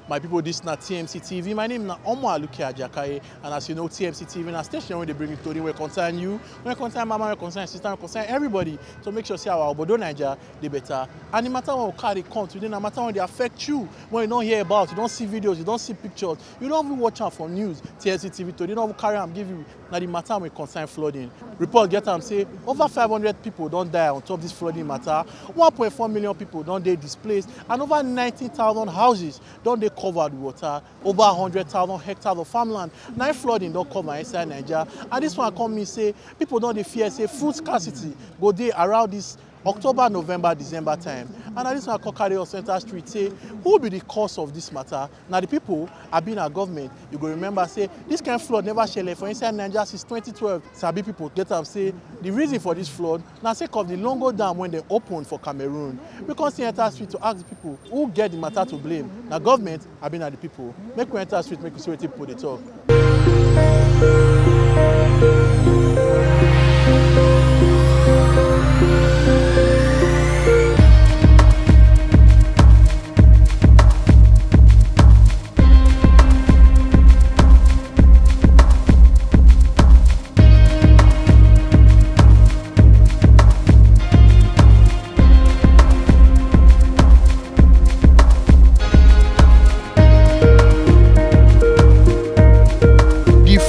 My people, this is not TMC TV. My name is Omo Aluke Ajakaye, and as you know, TMC TV is a station where they bring you story where concern you, when concern mama, when concern sister, when concern everybody. So make sure say our Obodo Naija they better. And the matter when carry come today, no matter when they affect you, when you don't hear about, you don't see videos, you don't see pictures, you don't even watch out for news. TMC TV today, don't even carry them, give you. Now the matter when concern flooding. Report get them say over 500 people don't die on top of this flooding matter. 1.4 million people don't they displaced, and over 19,000 houses don't they covered with water. Over 100,000 hectares of farmland. Now flooding don't come inside Naija. And this one come me say people don't they fear say food scarcity go there around this October, November, December time. And this one carry on Center Street say who will be the cause of this matter? Now the people have been at government. You go remember say this kind of flood never shele for inside Naija since 2012. Sabi people get up say the reason for this flood now sake of the Longo Dam when they opened for Cameroon. We come see Center Street to ask the people who get the matter to blame. Now government have been at the people. Make we enter street, make we see what people they talk.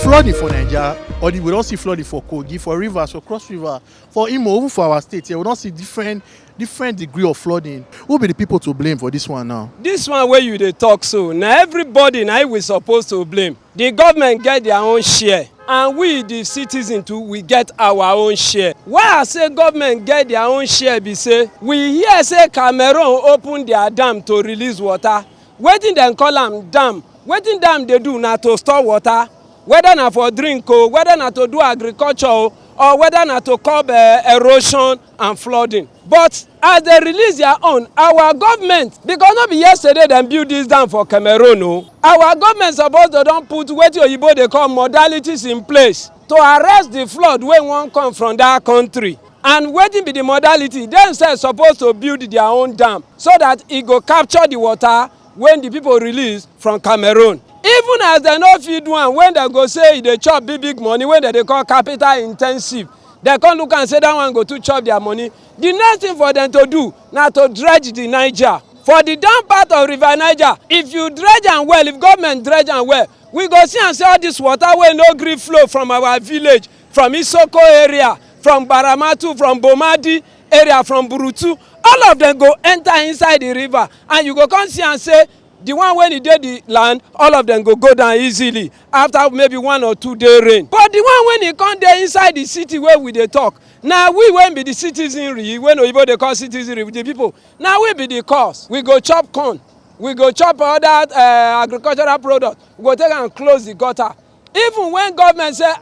Flooding for Naija, or we don't see flooding for Kogi, for rivers, for cross river, for Imo, even for our state here, we don't see different degree of flooding. Who will be the people to blame for this one now? This one where you dey talk so, now everybody now we supposed to blame. The government get their own share, and we the citizens too, we get our own share. Why I say government get their own share be say, we hear say Cameroon open their dam to release water. Wetin dem call am dam? Wetin dam dey do na to store water? Whether na for drink o, whether na to do agriculture o, or whether na to curb erosion and flooding. But as they release their own, our government, because no be yesterday dem build this dam for Cameroon o, our government suppose to don put wetin oyibo dey call modalities in place to arrest the flood wey wan come from that country. And wetin be the modality? Dem sef suppose to build their own dam so that e go capture the water when the people release from Cameroon. Even as dem no fit do am, when dem go say e dey chop big money wey dem dey call capital intensive, dem come look am say that one go too chop their money. The next thing for dem to do na to dredge the Naija. For the down part of river Naija, if you dredge am well, if government dredge am well, we go see am say all this water wey no gree flow from our village, from Isoko area, from Baramatu, from Bomadi area, from Burutu, all of them go enter inside the river, and you go come see am say the one when e dey the land, all of them go down easily after maybe 1 or 2 day rain. But the one when e come dey inside the city where we dey talk, na we wey be the citizenry, when oyibo dey call citizenry, the people, na we be the cause. We go chop corn, we go chop other agricultural products, we go take and close the gutter. Even when government say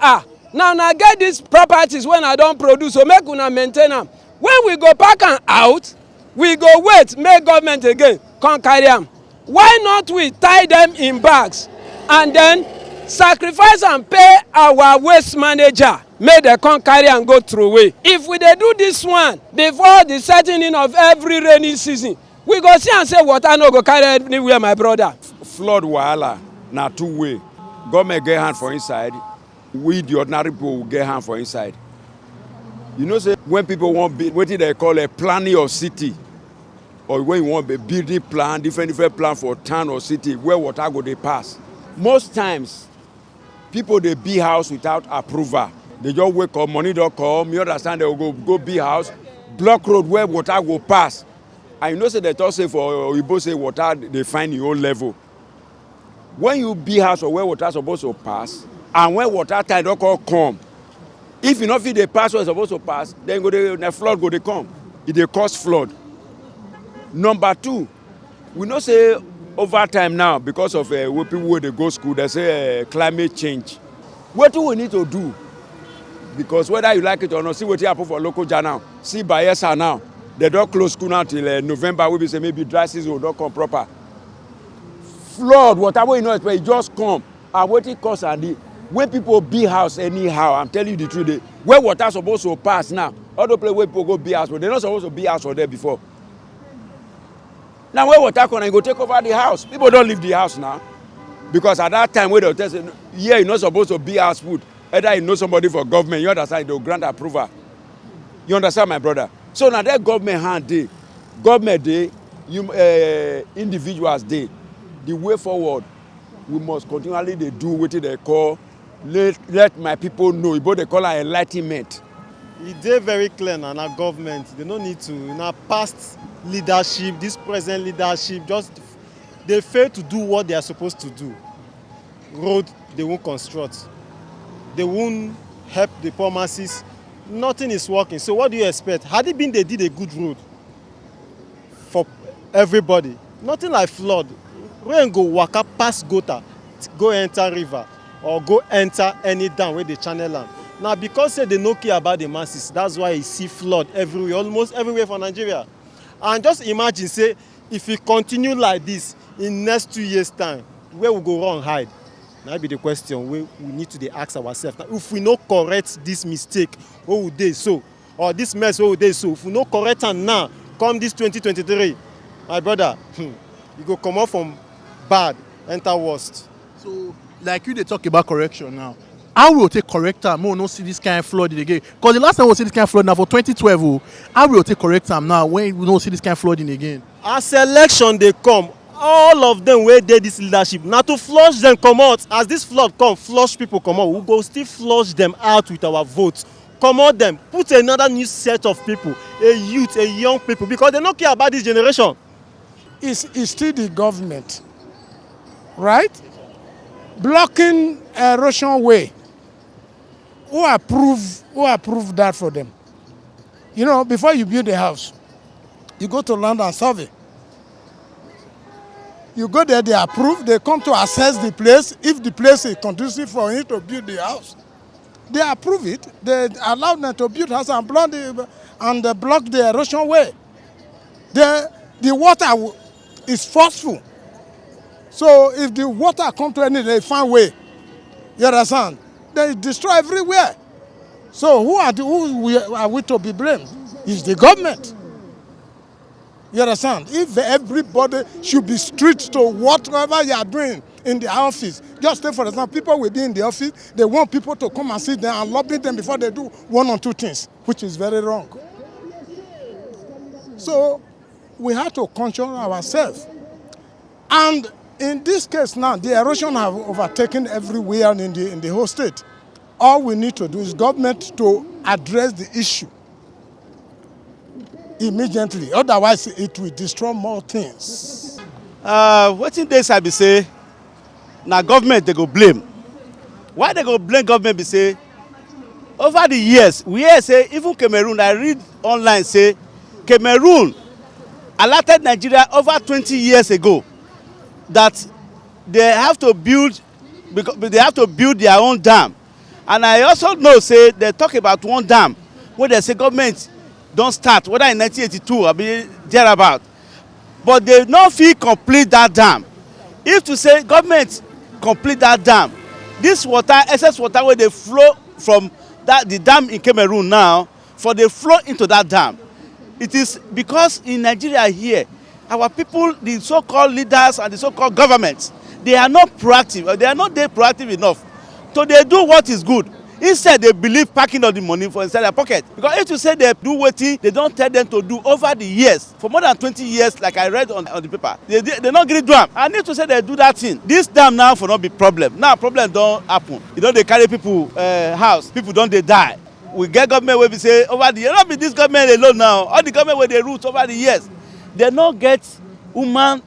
now na get these properties when I don produce, so make una maintain am. When we go pack am out, we go wait make government again come carry am. Why not we tie them in bags and then sacrifice and pay our waste manager, make dem come carry and go throw away? If we dey do this one before the setting in of every rainy season, we go see and say water no go carry anywhere, my brother. Flood wahala na two way. Government get hand for inside, we the ordinary people will get hand for inside. You know say when people want build wetin they call a planning of city, or when you want a building plan, different plan for town or city where water go dey pass. Most times, people dey build house without approval. They just wake up, money don't come, you understand, they will go build house, block road where water go pass. And you know say they talk say for Oyibo say water they find your own level. When you build house or where water supposed to pass, and when water time don't come, if you not fit dey pass where it's supposed to pass, then the flood go dey come. It dey cause flood. Number two, we know say over time now, because of where people wey dey go school, they say climate change. What do we need to do? Because whether you like it or not, see what happen for local now. See Bayelsa now, they don't close school now till November. We be say maybe dry season will not come proper. Flood, whatever you know, it just come. And what it costs and when people build house anyhow, I'm telling you the truth, where water supposed to pass now, all the place where people go build house, but they're not supposed to build house for there before. Now when water come, you go take over the house. People don't leave the house now. Because at that time, when they tell you, yeah, you're not supposed to be house food. Either you know somebody for government, you understand, they'll grant approval. You understand, my brother? So now that government hand day, government day, individuals day, the way forward, we must continually they do what they call, let my people know, but they call it enlightenment. It is very clear now, our government, they don't need to, now past leadership, this present leadership, just they fail to do what they are supposed to do. Road, they won't construct. They won't help the poor masses. Nothing is working. So what do you expect? Had it been they did a good road for everybody, nothing like flood. Rain go waka past gutter, go enter river, or go enter any dam where they channel am. Now because say they no care about the masses, that's why you see flood everywhere, almost everywhere for Nigeria. And just imagine, say, if we continue like this in next 2 years' time, where we go run hide? That be the question we need to ask ourselves. Now, if we no correct this mistake, what would they so? Or this mess, what would they so? If we no correct am now, come this 2023, my brother, you go come out from bad, enter worst. So, like you, they talk about correction now. How will take correct am? We will not see this kind of flooding again. Because the last time we see this kind of flooding now for 2012, how will take correct am now when we don't see this kind of flooding again? As election they come, all of them wey dey this leadership na to flush them comot. As this flood come, flush people comot, we go still flush them out with our votes. Comot them, put another new set of people, a youth, a young people, because they no care about this generation. It's still the government, right? Blocking erosion way. Who approve that for them? You know, before you build a house, you go to land and survey. You go there, they approve, they come to assess the place. If the place is conducive for you to build the house, they approve it. They allow them to build house and block the erosion way. The water is forceful. So if the water come to any, they find way. You understand? They destroy everywhere. So who are we to be blamed? It's the government. You understand? If everybody should be strict to whatever you are doing in the office, just take for example, people will be in the office, they want people to come and sit there and lobby them before they do one or two things, which is very wrong. So we have to control ourselves. And in this case now, the erosion have overtaken everywhere in the whole state. All we need to do is government to address the issue immediately. Otherwise, it will destroy more things. Wetin dey side be say na government they go blame. Why they go blame government be say over the years we hear say even Cameroon, I read online say Cameroon allotted Nigeria over 20 years ago that they have to build their own dam. And I also know say they talk about one dam where they say government don start, whether in 1982 or be thereabout, but they no fit complete that dam. If to say government complete that dam, this water, excess water wey dey flow from the dam in Cameroon now, for dey flow into that dam, it is because in Nigeria here, our people, the so-called leaders and the so-called governments, they are not proactive, or they are not proactive enough to dey do what is good. Instead, they believe packing all the money for inside their pocket. Because if you say they do wetin, they don't tell them to do over the years. For more than 20 years, like I read on the paper, they not gree do am. And if to say they do that thing, this dam now for not be problem. Now problem don't happen. You know, they carry people house, people don't they die. We get government where we say over the years, not be this government alone now. All the government where they root over the years, they not get human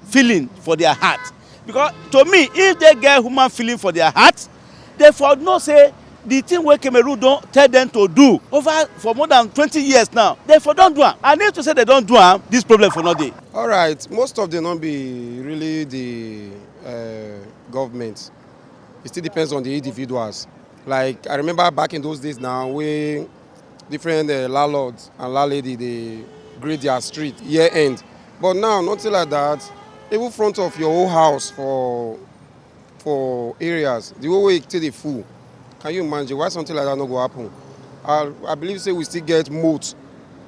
feeling for their heart. Because to me, if they get human feeling for their heart, they for know say the thing where Cameroon don't tell them to do over for more than 20 years now, they for don't do am. And if to say they don't do am, this problem for not dey. All right, most of them not be really the government. It still depends on the individuals. Like I remember back in those days now, where different landlords and landlady they grade their street year end. But now nothing like that. Even front of your whole house for areas, the whole way till the full. Can you imagine why something like that not go happen? I believe say we still get moat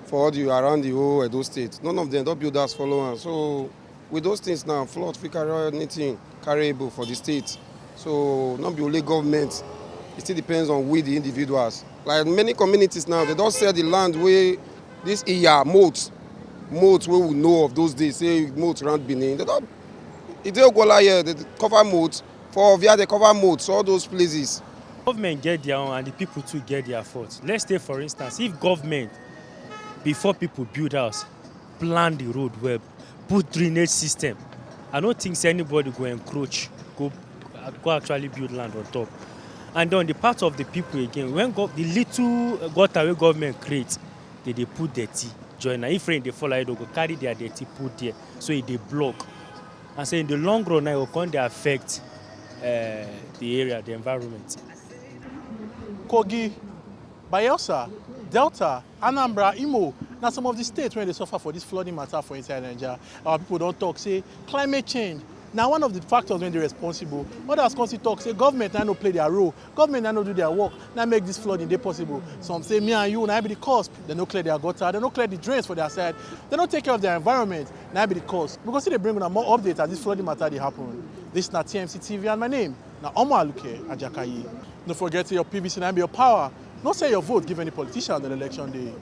for all the around the whole Edo state. None of them don't build house follow am. So with those things now, flood fit carry anything carryable for the state. So not be only government. It still depends on we the individuals. Like many communities now, they don't sell the land where this moats where we know of those days, say moats around Benin. They don't. It dey Ogola here, they cover moats. For Ovia, they cover moats. All those places. Government get their own and the people too get their fault. Let's take for instance, if government, before people build house, plan the road well, put drainage system, I don't think anybody go encroach, go actually build land on top. And on the part of the people again, when the little gutter wey government create, they put dirty join. If rain they fall, they go carry their dirty put there, so they block. And so in the long run, it will come to affect the area, the environment. Kogi, Bayelsa, Delta, Anambra, Imo, now some of the states where they suffer for this flooding matter for inside Naija. Our people don't talk, say climate change. Now one of the factors when they're responsible, others constantly talk, say government now no play their role, government now no do their work, now make this flooding they possible. Some say me and you, now be the cause, they no clear their gutter, they no clear the drains for their side, they don't take care of their environment, now be the cause. Because they bring on more updates as this flooding matter they happen. This is not TMC TV and my name, now Ajakaye. Don't forget your PVC and be your power. Don't say your vote, give any politician on the election day.